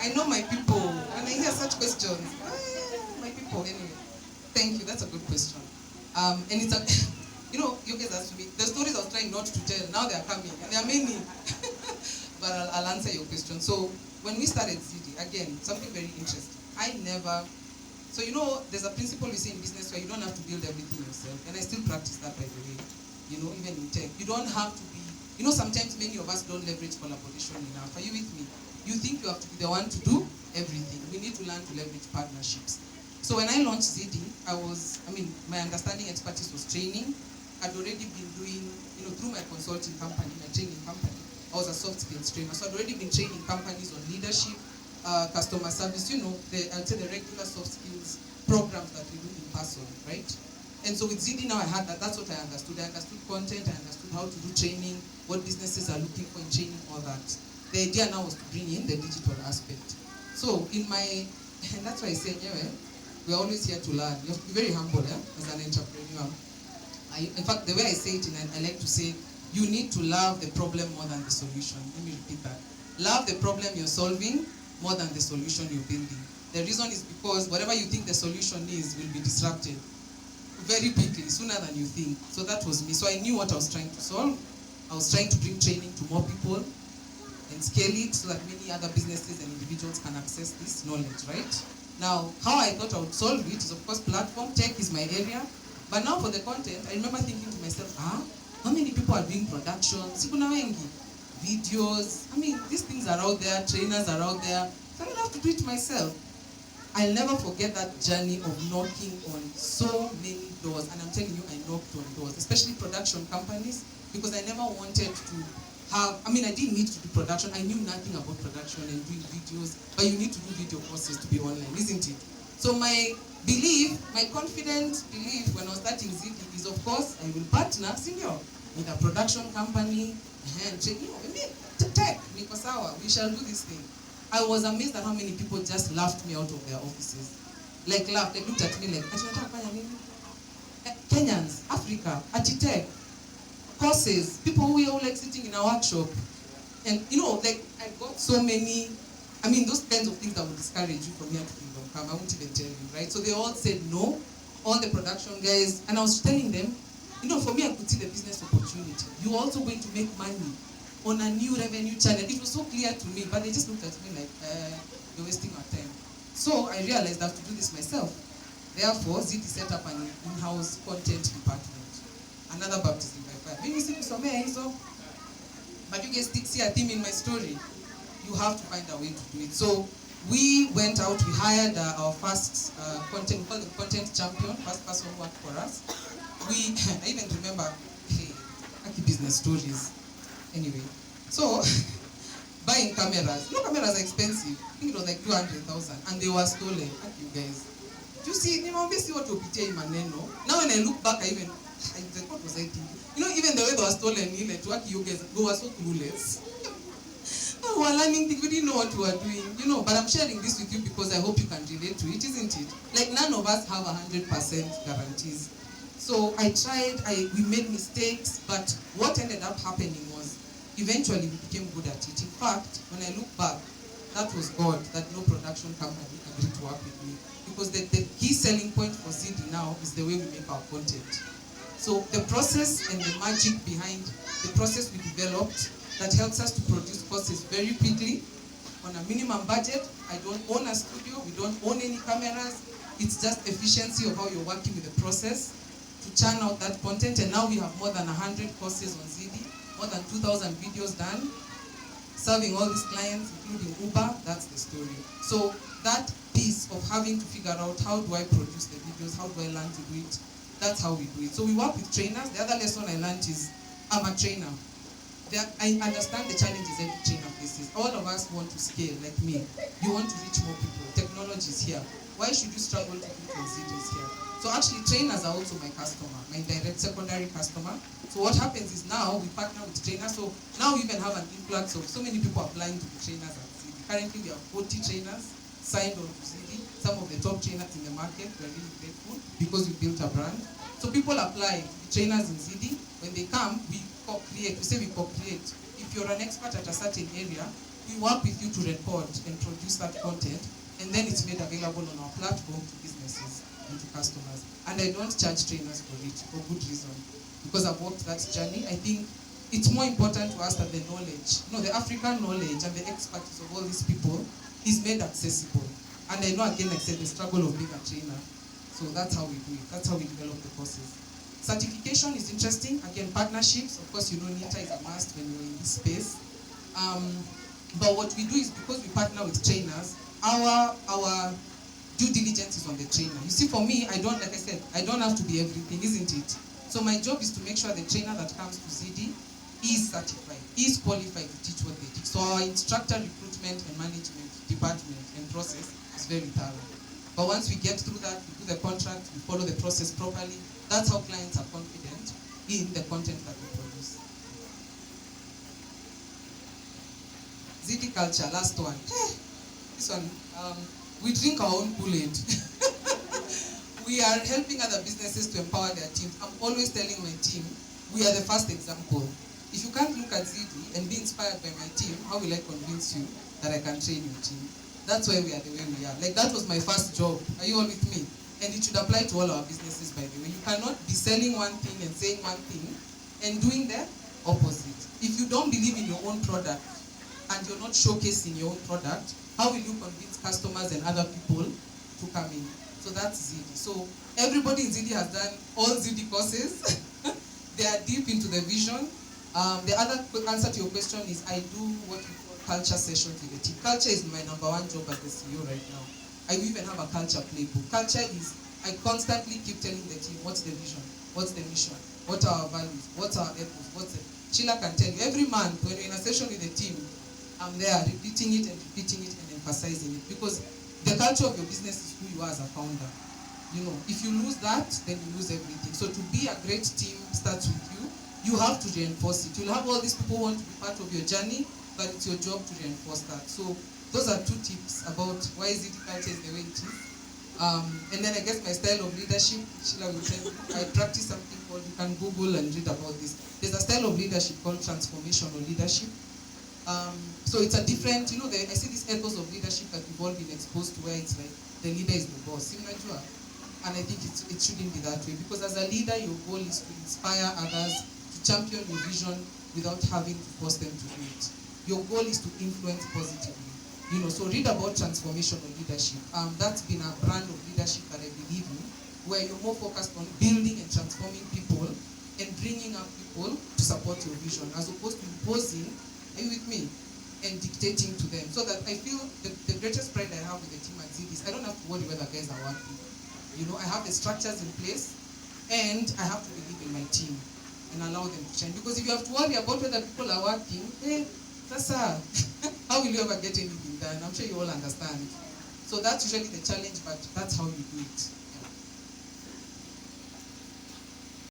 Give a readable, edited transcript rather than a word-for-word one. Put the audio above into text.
I know my people. When I hear such questions, my people. Anyway, thank you. That's a good question. And it's a, you guys asked me the stories I was trying not to tell. Now they are coming, and there are many. But I'll answer your question. So when we started Zydii, again, something very interesting. So there's a principle we see in business where you don't have to build everything yourself, and I still practice that, by the way. Even in tech, you don't have to be. Sometimes many of us don't leverage collaboration enough. Are you with me? You think you have to be the one to do everything. We need to learn to leverage partnerships. So when I launched Zydii, my understanding expertise was training. I'd already been doing, through my consulting company, my training company, I was a soft skills trainer. So I'd already been training companies on leadership, customer service, I'd say the regular soft skills programs that we do in person, right? And so with Zydii now I had that. That's what I understood. I understood content, I understood how to do training, what businesses are looking for in training, all that. The idea now was to bring in the digital aspect. So and that's why I say, we're always here to learn. You have to be very humble as an entrepreneur. In fact, the way I say it, I like to say, you need to love the problem more than the solution. Let me repeat that. Love the problem you're solving more than the solution you're building. The reason is because whatever you think the solution is will be disrupted very quickly, sooner than you think. So that was me. So I knew what I was trying to solve. I was trying to bring training to more people and scale it so that many other businesses and individuals can access this knowledge, right? Now, how I thought I would solve it is, of course, platform. Tech is my area. But now for the content, I remember thinking to myself, how many people are doing productions? Videos. These things are out there, trainers are out there. So I don't have to do it myself. I'll never forget that journey of knocking on so many doors. And I'm telling you, I knocked on doors, especially production companies, because I never wanted to have, I didn't need to do production. I knew nothing about production and doing videos, but you need to do video courses to be online, isn't it? So my confident belief when I was starting Zydii is, of course, I will partner, with a production company, and tech, we shall do this thing. I was amazed at how many people just laughed me out of their offices. They looked at me like, Kenyans, Africa, tech, courses, people who were all sitting in a workshop. And I got so many, those kinds of things that would discourage you from here to Kingdom Come. I won't even tell you, right? So they all said no, all the production guys, and I was telling them, for me, I could see the business opportunity. You're also going to make money on a new revenue channel. It was so clear to me, but they just looked at me like, you're wasting our time. So I realized I have to do this myself. Therefore, Zydii set up an in-house content department. Another baptism by fire. But you guys did see a theme in my story. You have to find a way to do it. So we went out, we hired our first content, called the content champion, first person who worked for us. I even remember, business stories. Anyway, so buying cameras. Cameras are expensive. I think it was like 200,000, and they were stolen. You guys. Do you see? Obviously what will be maneno. Now when I look back, what was I thinking? Even the way they were stolen, you guys, they were so clueless. We were learning things, we didn't know what we were doing, but I'm sharing this with you because I hope you can relate to it, isn't it? Like none of us have 100% guarantees. So I tried, we made mistakes, but what ended up happening was, eventually we became good at it. In fact, when I look back, that was God, that no production company agreed to work with me. Because the key selling point for Zydii now is the way we make our content. So the process and the magic behind the process we developed that helps us to produce courses very quickly on a minimum budget. I don't own a studio, we don't own any cameras. It's just efficiency of how you're working with the process to churn out that content. And now we have more than 100 courses on Zydii, more than 2,000 videos done, serving all these clients, including Uber. That's the story. So that piece of having to figure out how do I produce the videos, how do I learn to do it, that's how we do it. So we work with trainers. The other lesson I learned is I'm a trainer. I understand the challenges every trainer faces. All of us want to scale, like me. You want to reach more people. Technology is here. Why should you struggle to think when Zydii is here? So actually, trainers are also my customer, my direct secondary customer. So what happens is now we partner with trainers. So now we even have an influx of so many people applying to be trainers at Zydii. Currently, we have 40 trainers signed on to Zydii. Some of the top trainers in the market. We're really grateful because we built a brand. So people apply to be trainers in Zydii. When they come, we co-create. We say we co-create. If you're an expert at a certain area, We work with you to record and produce that content, and then it's made available on our platform to businesses and to customers. And I don't charge trainers for it, for good reason. Because I've walked that journey, I think it's more important to us that the knowledge, the African knowledge and the expertise of all these people is made accessible. And I know, again, like I said, the struggle of being a trainer. So that's how we do it. That's how we develop the courses. Certification is interesting. Again, partnerships. Of course, NITA is a must when you're in this space. But what we do is, because we partner with trainers, our due diligence is on the trainer. You see, for me, like I said, I don't have to be everything, isn't it? So my job is to make sure the trainer that comes to Zydii is certified, is qualified to teach what they teach. So our instructor recruitment and management department and process is very thorough. But once we get through that, we do the contract, we follow the process properly, that's how clients are confident in the content that we produce. Zydii culture, last one. This one, we drink our own Kool-Aid. We are helping other businesses to empower their teams. I'm always telling my team, we are the first example. If you can't look at Zydii and be inspired by my team, how will I convince you that I can train your team? That's why we are the way we are. Like, that was my first job. Are you all with me? And it should apply to all our businesses, by the way. You cannot be selling one thing and saying one thing and doing the opposite. If you don't believe in your own product and you're not showcasing your own product, how will you convince customers and other people to come in? So that's Zydii. So everybody in Zydii has done all Zydii courses. They are deep into the vision. The other answer to your question is, I do what we call culture sessions with the team. Culture is my #1 job as the CEO right now. I even have a culture playbook. Culture is, I constantly keep telling the team, what's the vision? What's the mission? What are our values? What's our ethics? Sheila can tell you, every month when we're in a session with the team, I'm there repeating it and emphasizing it. Because the culture of your business is who you are as a founder. If you lose that, then you lose everything. So to be a great team starts with you. You have to reinforce it. You'll have all these people who want to be part of your journey, but it's your job to reinforce that. So those are 2 tips about why Zydii culture is the way it is. And then I guess my style of leadership, Sheila will tell you, I practice something called, you can Google and read about this. There's a style of leadership called transformational leadership. So it's a different, I see these ethos of leadership that we've all been exposed to, where it's like the leader is the boss. And I think it shouldn't be that way, because as a leader, your goal is to inspire others, to champion your vision without having to force them to do it. Your goal is to influence positively. So read about transformational leadership. That's been a brand of leadership that I believe in, where you're more focused on building and transforming people and bringing up people to support your vision, as opposed to imposing, are you with me, and dictating to them. So that I feel the greatest pride I have with the team at Zydii is I don't have to worry whether guys are working. I have the structures in place, and I have to believe in my team and allow them to shine. Because if you have to worry about whether people are working, how will you ever get anything done? I'm sure you all understand. So that's usually the challenge, but that's how you do it.